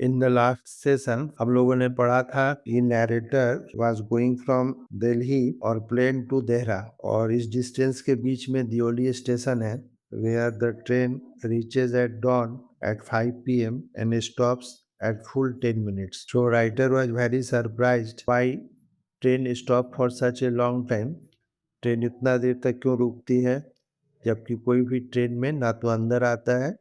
In the last session हम लोगों ने पढ़ा था कि narrator was going from Delhi और प्लेन टू देहरा, और इस डिस्टेंस के बीच में दियोली स्टेशन है where the train reaches at dawn at 5 p.m. and stops at full 10 minutes. So writer was very surprised why train stop for such a long time. Train इतना देर तक क्यों रुकती है, जबकि कोई भी ट्रेन में ना तो अंदर आता है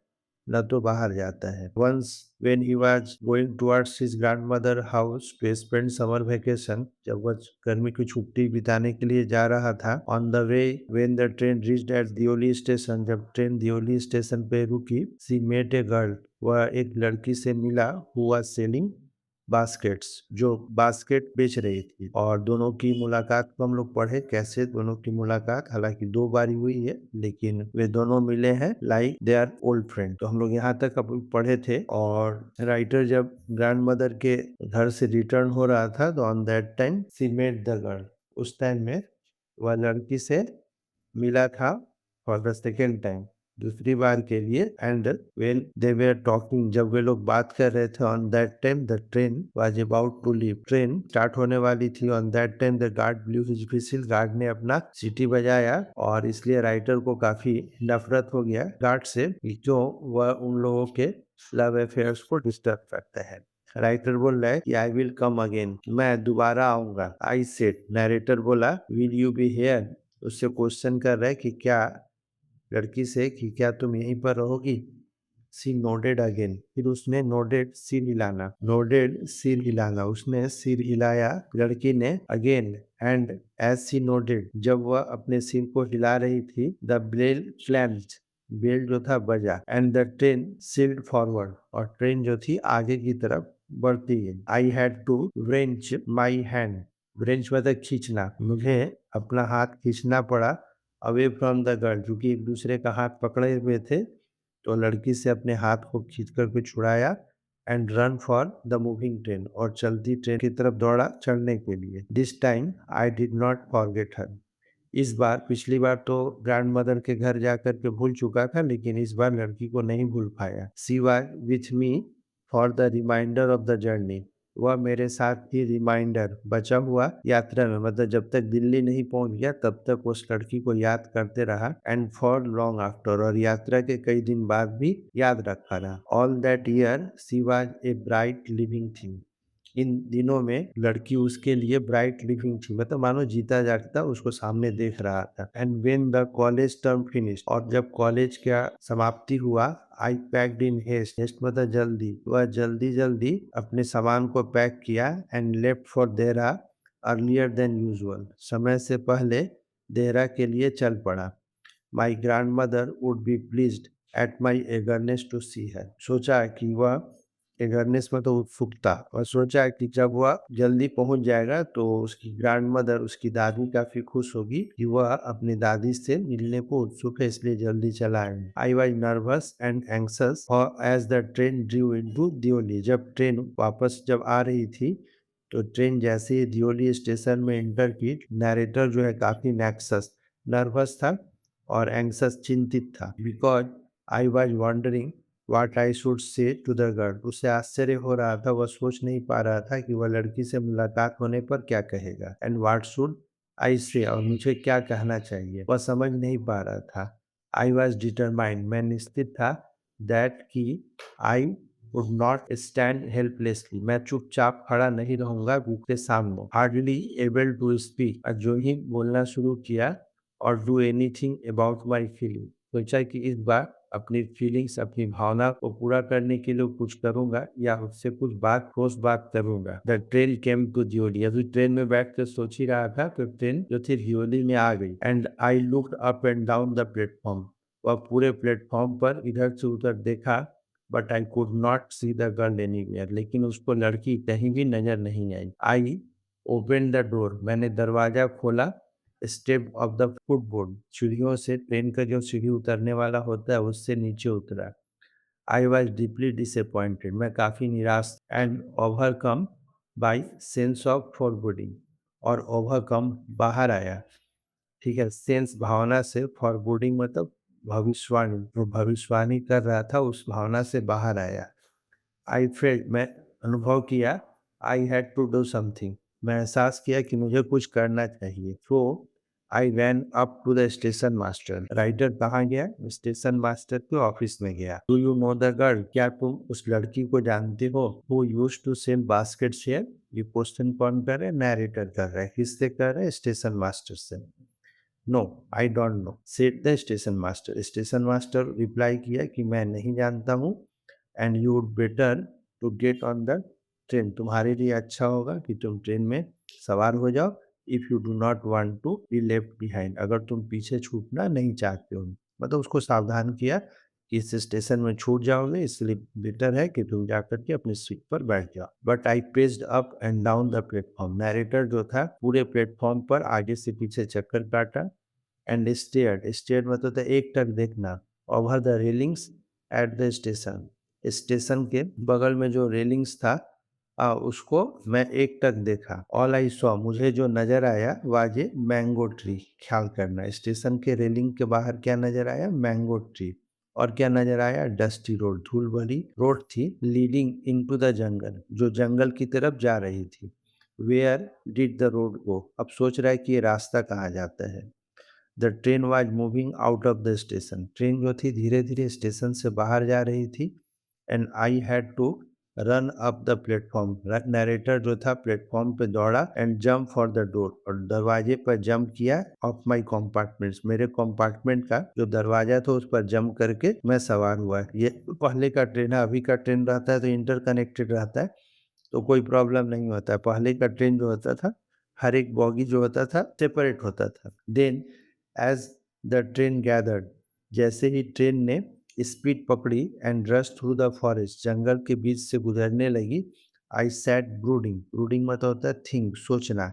न तो बाहर जाता है। Once when he was going towards his grandmother house to spend summer vacation, जब वह गर्मी की छुट्टी बिताने के लिए जा रहा था, on the way when the train reached at Deoli station, जब ट्रेन दियोली स्टेशन पे रुकी, she met a girl, वह एक लड़की से मिला who was selling बास्केट्स, जो बास्केट बेच रही थी, और दोनों की मुलाकात को हम लोग पढ़े कैसे दोनों की मुलाकात, हालांकि 2 बार हुई है लेकिन वे दोनों मिले हैं like they are old friend. तो हम लोग यहाँ तक अब पढ़े थे, और राइटर जब ग्रैंड मदर के घर से रिटर्न हो रहा था तो on that time she met the girl, उस टाइम में वह लड़की से मिला था फॉर द सेकेंड टाइम, दूसरी बार के लिए। And when they were talking, जब वे लोग बात कर रहे थे, on that time the train was about to leave, train start होने वाली थी। On that time the guard blew his whistle, guard ने अपना सीटी बजाया, और इसलिए राइटर को काफी नफरत हो गया गार्ड से, जो वह उन लोगों के लव अफेयर्स को डिस्टर्ब करता है। राइटर बोल रहा है कि आई विल कम अगेन, मैं दोबारा आऊंगा। आई सेड, नरेटर बोला विल यू बी हेयर, उससे क्वेश्चन कर रहा है कि क्या, लड़की से कि क्या तुम यहीं पर रहोगी। सी नोडेड अगेन, फिर उसने नोडेड सिर हिलाना, नोडेड सिर हिलाना, उसने सिर हिलाया लड़की ने again. And as she nodded, जब वह अपने सिर को हिला रही थी, द बेल फ्लैंज्ड, बेल जो था बजा, and the train slid forward, और ट्रेन जो थी आगे की तरफ बढ़ती है। I had to wrench my hand, wrench मतलब खींचना, मुझे अपना हाथ खींचना पड़ा अवे फ्रॉम द गर्ल, क्योंकि एक दूसरे का हाथ पकड़े हुए थे, तो लड़की से अपने हाथ को खींच कर के छुड़ाया। And run for the moving train, और चलती ट्रेन की तरफ दौड़ा चढ़ने के लिए। This time I did not forget हर, इस बार, पिछली बार तो ग्रैंड मदर के घर जाकर के भूल चुका था, लेकिन इस बार लड़की को नहीं भूल पाया। She was with me for the reminder of the journey, वह मेरे साथ ही रिमाइंडर बचा हुआ यात्रा में, मतलब जब तक दिल्ली नहीं पहुंच गया तब तक उस लड़की को याद करते रहा। एंड फॉर लॉन्ग आफ्टर, और यात्रा के कई दिन बाद भी याद रखा रहा। All that year she was a bright living thing, इन दिनों में लड़की उसके लिए ब्राइट लिविंग थी, मतलब मानो जीता जागता उसको सामने देख रहा था। And when the college term finish, और जब कॉलेज का समाप्ति हुआ, आई पैक्ड इन हेस्ट, हेस्ट मतलब जल्दी, वह जल्दी जल्दी अपने सामान को पैक किया। And left for Dehra earlier than usual, समय से पहले देहरा के लिए चल पड़ा। My grandmother would be pleased at my eagerness to see her, सोचा कि वह, एगरनेस में तो उत्सुकता, और सोचा कि जब वह जल्दी पहुंच जाएगा तो उसकी ग्रैंड मदर, उसकी दादी काफी खुश होगी कि वह अपनी दादी से मिलने को उत्सुक है, इसलिए जल्दी चला आए। I was nervous and anxious as the train drew into Deoli, जब ट्रेन वापस जब आ रही थी, तो ट्रेन जैसे ही दियोली स्टेशन में एंटर की, नरेटर जो है काफी नेक्सस, नर्वस था और एंक्सस चिंतित था। Because I was wondering what I should say to the girl, उसे आश्चर्य हो रहा था, वह सोच नहीं पा रहा था कि वह लड़की से मुलाकात होने पर क्या कहेगा। एंड व्हाट शुड आई से, और मुझे क्या कहना चाहिए, वह समझ नहीं पा रहा था। आई वॉज डिटरमाइंड, मैं निश्चित था, दैट कि I would not stand helplessly, मैं चुपचाप खड़ा नहीं रहूंगा उसके सामने। हार्डली एबल टू स्पीक, और जो ही बोलना शुरू किया, और do anything about my feeling, सोचा कि इस बार अपनी फीलिंग्स, अपनी भावना को पूरा करने के लिए कुछ करूंगा, या उससे कुछ बात, ठोस बात करूंगा। The train came to Deoli, अभी ट्रेन में बैठ कर सोच ही रहा था तो ट्रेन जो थी दियोली में आ गई। And I looked up and down the platform, वह पूरे प्लेटफॉर्म पर इधर से उधर देखा, but I could not see the girl anywhere, लेकिन उसको लड़की कहीं भी नजर नहीं आई। आई ओपन द डोर, मैंने दरवाजा खोला। स्टेप ऑफ द फुटबोर्ड, सीढ़ियों से, ट्रेन का जो सीढ़ी उतरने वाला होता है उससे नीचे उतरा। आई वॉज डीपली डिसअपॉइंटेड, मैं काफ़ी निराश। And overcome by sense of foreboding, और ओवरकम बाहर आया, ठीक है, सेंस भावना से, फॉरबोर्डिंग मतलब भविष्यवाणी, जो भविष्यवाणी कर रहा था उस भावना से बाहर आया। आई फेल्ट, मैं अनुभव किया, I had to do something, मैं एहसास किया कि मुझे कुछ करना चाहिए। So I ran up to the station master. Writer कहाँ गया? स्टेशन मास्टर के ऑफिस में गया। Do you know the girl, क्या तुम उस लड़की को जानते हो? Who used to sell basket share. ये क्वेश्चन कौन कर रहे हैं? नैरेटर कर रहे हैं। किससे कर रहे हैं? स्टेशन मास्टर से। No I don't know said the station master. Station master reply किया कि मैं नहीं जानता हूँ। And you would better to get on the train, तुम्हारे लिए अच्छा होगा कि तुम ट्रेन में सवार हो जाओ। If you do not want to be left behind, अगर तुम पीछे छूटना नहीं चाहते हो। मतलब उसको सावधान किया कि इस स्टेशन में छूट जाओगे, इसलिए बेटर है कि तुम जाकर के अपनी सीट पर बैठ जाओ। But I paced up and down the platform. Narrator जो था पूरे प्लेटफॉर्म पर आगे से पीछे चक्कर काटा। एंड स्टेयर्ड, स्टेयर्ड मतलब था एक टक देखना। Over the railings at the station, station के बगल में जो रेलिंग्स था उसको मैं एक टक देखा। ऑल आई सॉ, मुझे जो नजर आया वाज ए मैंगो ट्री। ख्याल करना, स्टेशन के रेलिंग के बाहर क्या नजर आया? Mango tree. और क्या नजर आया? डस्टी रोड, धूल भरी रोड थी। लीडिंग इनटू द जंगल, जो जंगल की तरफ जा रही थी। वेयर डिड द रोड गो, अब सोच रहा है कि ये रास्ता कहाँ जाता है। The train was moving out of the station, train जो थी धीरे धीरे स्टेशन से बाहर जा रही थी। And I had to run up the platform, narrator जो था प्लेटफॉर्म पे दौड़ा। And jump for the door, और दरवाजे पर जंप किया। ऑफ माई कंपार्टमेंट्स, मेरे कंपार्टमेंट का जो दरवाजा था उस पर जंप करके मैं सवार हुआ। ये पहले का ट्रेन है, अभी का ट्रेन रहता है तो इंटरकनेक्टेड रहता है तो कोई प्रॉब्लम नहीं होता है। पहले का ट्रेन जो होता था हर एक बॉगी जो होता था सेपरेट होता था। Then as the train gathered, जैसे ही ट्रेन ने स्पीड पकड़ी and rush through the forest, जंगल के बीच से गुजरने लगी। आई सैट ब्रूडिंग, ब्रूडिंग मतलब होता है थिंक, सोचना।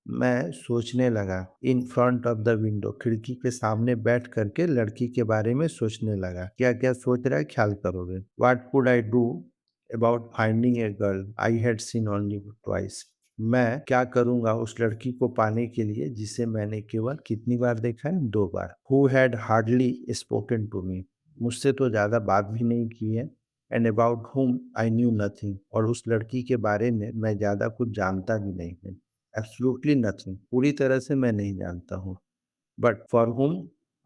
मैं सोचने लगा। In front of the window, खिड़की के सामने बैठ करके लड़की के बारे में सोचने लगा। क्या क्या सोच रहा है ख्याल करोगे। What could I do about finding a girl I had seen only twice, मैं क्या करूंगा उस लड़की को पाने के लिए जिसे मैंने केवल कितनी बार देखा है? 2 बार। Who had hardly spoken to me, मुझसे तो ज़्यादा बात भी नहीं की है। एंड अबाउट हुम आई न्यू नथिंग, और उस लड़की के बारे में मैं ज़्यादा कुछ जानता भी नहीं है। एब्सोल्युटली नथिंग, पूरी तरह से मैं नहीं जानता हूँ। बट फॉर हुम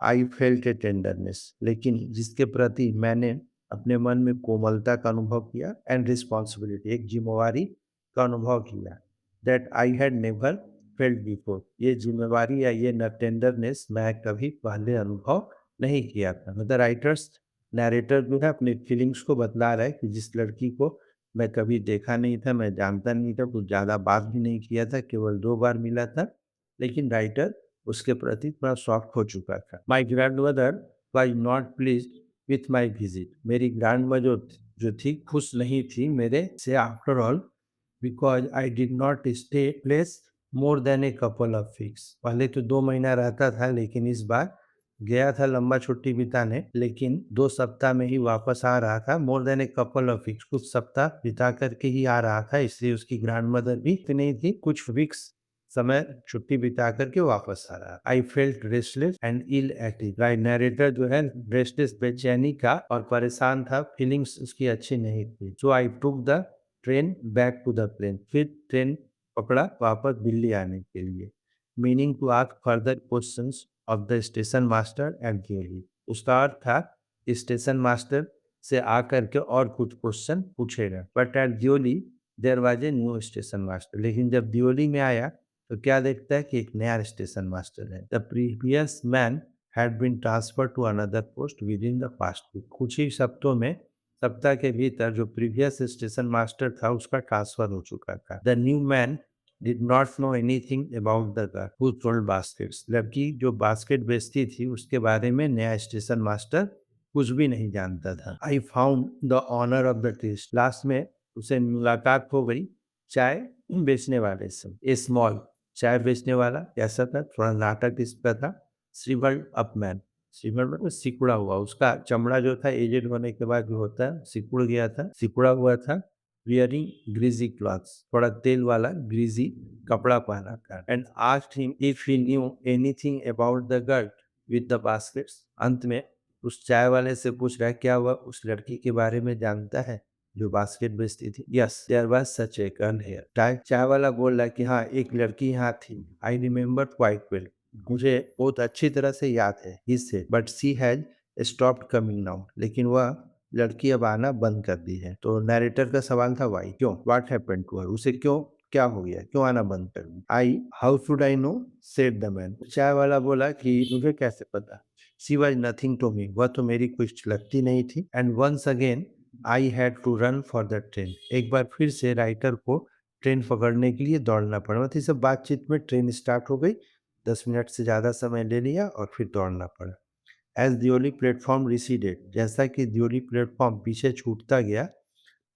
आई फेल्ट ए टेंडरनेस, लेकिन जिसके प्रति मैंने अपने मन में कोमलता का अनुभव किया। एंड रिस्पॉन्सिबिलिटी, एक जिम्मेवारी का अनुभव किया। That I had never felt before, ये जिम्मेवारी या ये न टेंडरनेस मैं कभी पहले अनुभव नहीं किया था। मतलब राइटर्स, नैरेटर जो है अपनी फीलिंग्स को बतला रहा है कि जिस लड़की को मैं कभी देखा नहीं था, मैं जानता नहीं था, कुछ ज़्यादा बात भी नहीं किया था, केवल 2 बार मिला था, लेकिन राइटर उसके प्रति थोड़ा सॉफ्ट हो चुका था। My grand mother was not please with my visit, मेरी ग्रैंड मदर जो थी खुश नहीं थी मेरे से। After all because I did not stay place more than a couple of weeks, पहले तो 2 महीना रहता था लेकिन इस बार गया था लंबा छुट्टी बिताने, लेकिन 2 सप्ताह में ही वापस आ रहा था। More than a couple of weeks, कुछ सप्ताह बिता करके ही आ रहा था, इसलिए उसकी ग्रैंड मदर भी नहीं थी, कुछ वीक्स समय छुट्टी बिता करके वापस आ रहा। I felt restless and ill at it, right, narrator जो है रेस्टलेस, बेचैनी का और परेशान था, फीलिंग्स उसकी अच्छी नहीं थी। So I took the train back to the plain, फिर ट्रेन पकड़ा वापस दिल्ली आने के लिए। Meaning to ask further questions of the station master and Delhi, उसका अर्थ था स्टेशन मास्टर से आकर के और कुछ क्वेश्चन पूछेगा। But at Deoli there was a new station master, लेकिन जब दियोली में आया तो क्या देखता है कि एक नया स्टेशन मास्टर है। The previous man had been transfer to another post within the past week, कुछ ही सप्ताह में, सप्ताह के भीतर जो प्रीवियस स्टेशन मास्टर था उसका ट्रांसफर हो चुका था। The new man did not know anything about the girl who sold baskets, लड़की जो बास्केट बेचती थी उसके बारे में नया स्टेशन मास्टर कुछ भी नहीं जानता था। I found the owner of the test, last में उसे मुलाकात हो गई चाय बेचने वाले से। ए स्मॉल, चाय बेचने वाला कैसा था, थोड़ा नाटक इस पर था। श्रीवल्ड अपमैन, श्रीवल्ड मतलब सिकुड़ा हुआ, उसका चमड़ा जो था एजेड होने के बाद जो होता है सिकुड़ गया था, सिकुड़ा हुआ था। वियरिंग ग्रीजी क्लॉथ्स, थोड़ा तेल वाला ग्रीजी कपड़ा पहना था। And asked him if he new anything about the girl with the baskets, अंत में उस चाय वाले से पूछ रहा है क्या वह उस लड़की के बारे में जानता है जो बास्केट बेचती थी। Yes there was such a girl here. चाय वाला बोल रहा कि हाँ एक लड़की यहाँ थी। I remember quite well. मुझे बहुत अच्छी तरह से याद है। He said but she has stopped coming now. लेकिन वह लड़की अब आना बंद कर दी है। तो नैरेटर का सवाल था वाई, क्यों, व्हाट हैपेंड टू हर, उसे क्यों, क्या हो गया, क्यों आना बंद कर दी। I how should I know said the man. चाय वाला बोला कि मुझे कैसे पता। She was nothing to me, वह तो मेरी कुछ लगती नहीं थी। And once again I had to run for the train. एक बार फिर से राइटर को ट्रेन पकड़ने के लिए दौड़ना पड़ा। मतलब सब बातचीत में ट्रेन स्टार्ट हो गई, 10 मिनट से ज़्यादा समय ले लिया और फिर दौड़ना पड़ा। एज दियोली प्लेटफॉर्म रिसीडेड, जैसा कि दियोली प्लेटफॉर्म पीछे छूटता गया,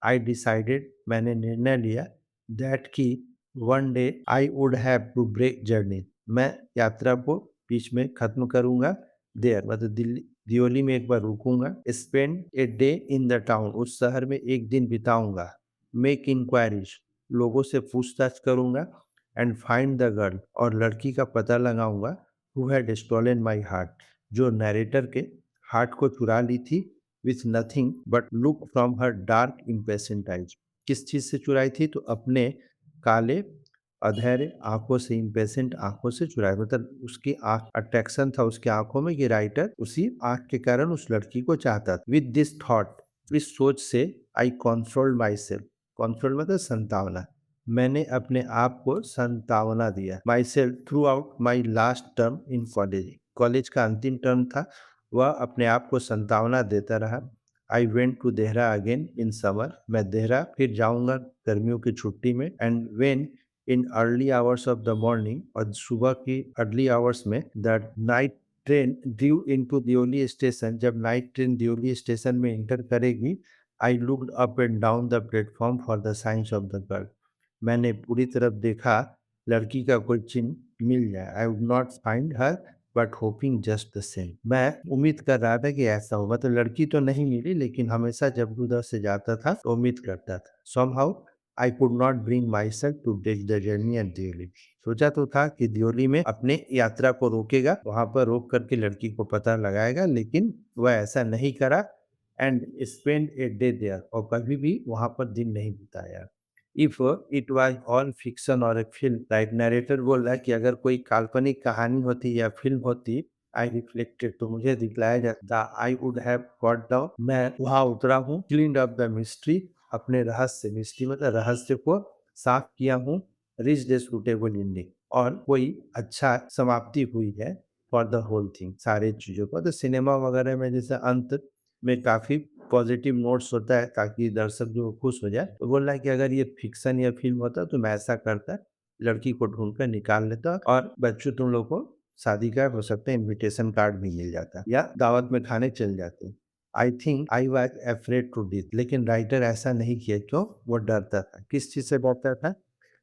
आई डिसाइडेड, मैंने निर्णय लिया, दैट कि one day I would have to break journey, मैं यात्रा को बीच में खत्म करूंगा। देयर मतलब दिल्ली दियोली में एक बार रुकूंगा। Spend a day in the town, उस शहर में एक दिन बिताऊंगा। मेक इंक्वायरीज, लोगों से पूछताछ करूंगा। एंड फाइंड द गर्ल, और लड़की का पता लगाऊंगा, who had stolen my heart, जो नैरेटर के हार्ट को चुरा ली थी। With nothing but look from her dark impatient eyes, किस चीज से चुराई थी, तो अपने काले अधैर्य आंखों से, इम्पेशेंट आंखों से चुराई। मतलब उसकी आंख, अट्रैक्शन था उसकी आंखों में कि राइटर उसी आंख के कारण उस लड़की को चाहता था। विद दिस थॉट, इस सोच से, आई कंसोल्ड माई सेल्फ, कंसोल्ड मतलब संतावना, मैंने अपने आप को संतावना दिया। My self through out my last term in college, college का अंतिम टर्म था, वह अपने आप को संतावना देता रहा। I went to Dehra again in summer, मैं देहरा फिर जाऊंगा गर्मियों की छुट्टी में। And when in early hours of the morning, और सुबह की अर्ली आवर्स में, the night train due into Deoli station, जब नाइट ट्रेन दियोली स्टेशन में इंटर करेगी, I looked up and down the platform for the signs of the girl, मैंने पूरी तरफ देखा लड़की का कोई चिन्ह मिल जाए। I would not find her but hopping just the same, मैं उम्मीद कर रहा था कि ऐसा हो। मतलब लड़की तो नहीं मिली, लेकिन हमेशा जब उधर से जाता था तो उम्मीद करता था। Somehow I could not bring myself to take the journey at Deoli, सोचा तो था कि दियोली में अपने यात्रा को रोकेगा, वहां पर रोक करके लड़की को पता लगाएगा, लेकिन वह ऐसा नहीं करा। And spend a day there, और कभी भी वहां पर दिन नहीं बिताया। If it was all fiction और ए फिल्म, राइट, नरेटर बोल रहा है कि अगर कोई काल्पनिक कहानी होती या फिल्म होती, आई रिफ्लेक्टेड, तो मुझे दिखलाया जाता, आई वुड हैव गॉट डाउन, मैं वहां उतरा हूँ। क्लीन्ड अप द मिस्ट्री, अपने रहस्य, मिस्ट्री मतलब रहस्य को साफ किया हूँ। रिच द सुटेबल एंडिंग, और कोई अच्छा समाप्ति हुई है फॉर द होल थिंग, सारे चीजों को। तो सिनेमा वगैरह में जैसे अंत में काफी पॉजिटिव नोट्स होता है ताकि दर्शक जो खुश हो जाए। तो बोल रहा है कि अगर ये फिक्शन या फिल्म होता तो मैं ऐसा करता, लड़की को ढूंढ कर निकाल लेता, और बच्चों तुम लोग को शादी का हो सकता है इनविटेशन कार्ड भी मिल जाता, या दावत में खाने चल जाते। I think I was afraid to death, लेकिन राइटर ऐसा नहीं किया, क्यों, वो डरता था। किस चीज से डरता था।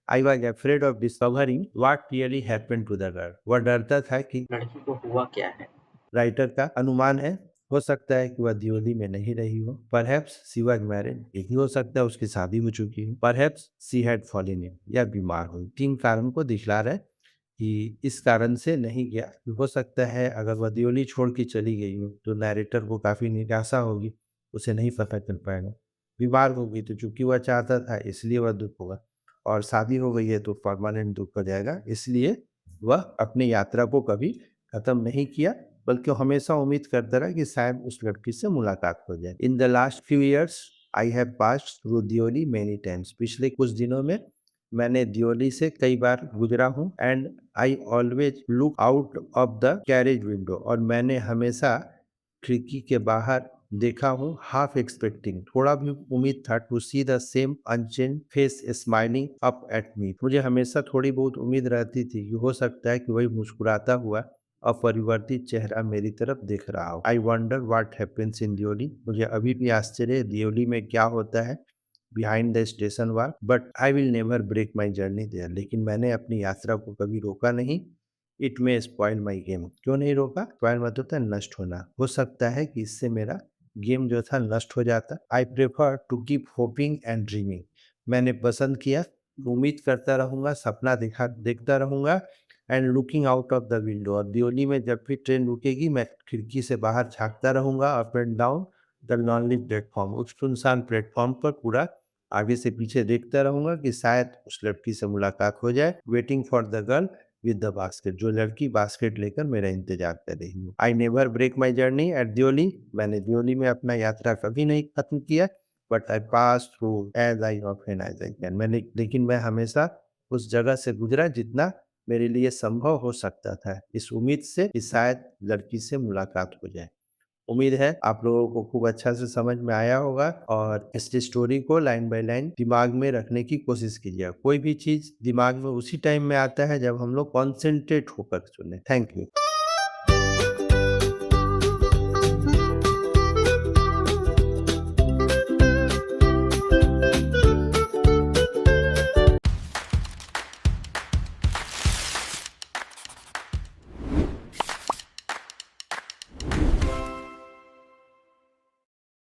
I was afraid of discovering what really happened to the girl, वह डरता था कि लड़की को हुआ क्या है। राइटर का अनुमान है, हो सकता है कि वह दियोली में नहीं रही हो। परहैप्स शी वाज मैरिड, ये भी हो सकता है उसकी शादी हो चुकी हो। Perhaps she had fallen in, या बीमार हुई। 3 कारण को दिखला रहा है कि इस कारण से नहीं गया। हो सकता है अगर वह दियोली छोड़ के चली गई हो तो नैरेटर को काफी निराशा होगी, उसे नहीं पता चल पाएगा। बीमार हो गई तो चूंकि वह चाहता था इसलिए वह दुख होगा, और शादी हो गई है तो परमानेंट दुख हो जाएगा, इसलिए वह अपनी यात्रा को कभी खत्म नहीं किया, बल्कि हमेशा उम्मीद करता रहा कि शायद उस लड़की से मुलाकात हो जाए। In the last few years I have passed through Deoli many times, पिछले कुछ दिनों में मैंने दियोली से कई बार गुजरा हूँ। And I always look out of the carriage window, और मैंने हमेशा खिड़की के बाहर देखा हूँ, हाफ एक्सपेक्टिंग, थोड़ा भी उम्मीद था, to see the same unchanged face smiling up at me, मुझे हमेशा थोड़ी बहुत उम्मीद रहती थी कि हो सकता है कि वही मुस्कुराता हुआ अपरिवर्तित चेहरा मेरी तरफ देख रहा हो। I wonder what happens in Deoli, मुझे अभी भी आश्चर्य है दियोली में क्या होता है behind the station wall, but I will never break my journey there, लेकिन मैंने अपनी यात्रा को कभी रोका नहीं। It may spoil my game, क्यों नहीं रोका, स्पॉइल मतलब होता है नष्ट होना, हो सकता है कि इससे मेरा गेम जो था नष्ट हो जाता। I prefer to keep hoping and dreaming, मैंने पसंद किया, उम्मीद करता रहूंगा, सपना देखता रहूंगा। And looking out of the window, और दियोली में जब भी ट्रेन रुकेगी मैं खिड़की से बाहर झांकता रहूंगा, up and down, the lonely platform, उस सुनसान प्लेटफॉर्म पर पूरा आगे से पीछे देखता रहूंगा कि शायद उस लड़की से मुलाकात हो जाए। Waiting for the girl with the basket, जो लड़की बास्केट लेकर मेरा इंतजार कर रही हो। I never break my journey at Deoli, मैंने दियोली में अपना यात्रा कभी नहीं खत्म किया। But I pass through as I often as I can, मैंने लेकिन मैं हमेशा उस जगह से गुजरा जितना मेरे लिए संभव हो सकता था, इस उम्मीद से कि शायद लड़की से मुलाकात हो जाए। उम्मीद है आप लोगों को खूब अच्छा से समझ में आया होगा और इस स्टोरी को लाइन बाय लाइन दिमाग में रखने की कोशिश कीजिए। कोई भी चीज दिमाग में उसी टाइम में आता है जब हम लोग कॉन्सेंट्रेट होकर सुने। Thank you.